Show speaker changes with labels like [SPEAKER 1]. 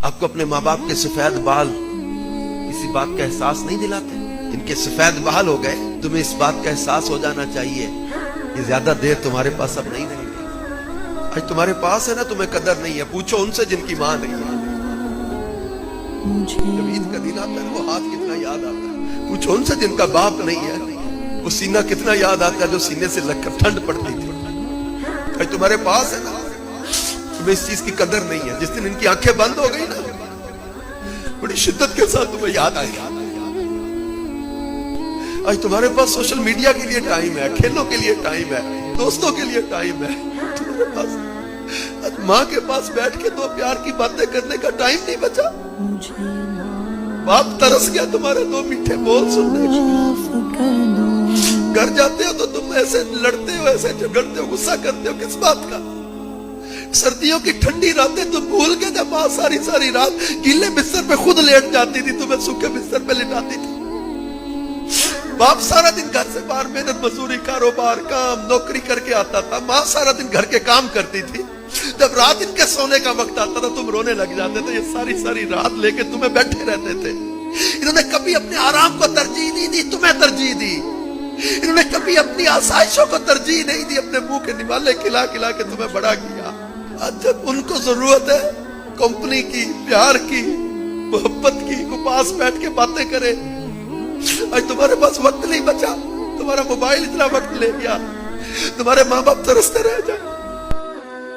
[SPEAKER 1] आपको अपने माँ बाप के सफेद बाल किसी बात का एहसास नहीं दिलाते? इनके सफेद बाल हो गए, तुम्हें इस बात का एहसास हो जाना चाहिए कि ज्यादा देर तुम्हारे पास अब नहीं रहेगी। आज तुम्हारे पास है ना, तुम्हें कदर नहीं है। पूछो उनसे जिनकी माँ नहीं है। जब ईद का दिन आता है वो हाथ कितना याद आता है। पूछो उनसे जिनका बाप नहीं है, वो सीना कितना याद आता है जो सीने से लगकर ठंड पड़ती थी। आज तुम्हारे पास है ना, तुम्हें इस चीज की कदर नहीं है। जिस दिन इनकी आंखें बंद हो गई ना, बड़ी शिद्दत के साथ तुम्हें याद आएगा। आज तुम्हारे पास सोशल मीडिया के लिए टाइम है, खेलों के लिए टाइम है, दोस्तों के लिए टाइम है। तुम्हारे पास आज माँ के पास बैठ के दो प्यार की बातें करने का टाइम नहीं बचा। बाप तरस गया तुम्हारे दो मीठे बोल सुनने को। घर जाते हो तो तुम ऐसे लड़ते हो, ऐसे झगड़ते हो, गुस्सा करते हो, किस बात का? सर्दियों की ठंडी रातें तुम भूल गए जब माँ सारी सारी रात गीले बिस्तर पे खुद लेट जाती थी, तुम्हें सूखे बिस्तर पे लिटाती थी। बाप सारा दिन घर से बाहर मेहनत मजदूरी, कारोबार, काम, नौकरी करके आता था। माँ सारा दिन घर के काम करती थी। जब रात इनके सोने का वक्त आता था तुम रोने लग जाते थे। ये सारी सारी रात लेके तुम्हें बैठे रहते थे। इन्होंने कभी अपने आराम को तरजीह नहीं दी, तुम्हें तरजीह दी। इन्होंने कभी अपनी आसाइशों को तरजीह नहीं दी, अपने मुंह के निवाले खिला खिला के तुम्हें बड़ा किया। आज जब उनको जरूरत है कंपनी की, प्यार की, मोहब्बत की, को पास बैठ के बातें करे, आज तुम्हारे पास वक्त नहीं बचा। तुम्हारा मोबाइल इतना वक्त ले गया, तुम्हारे माँ बाप तरसते रह जाए।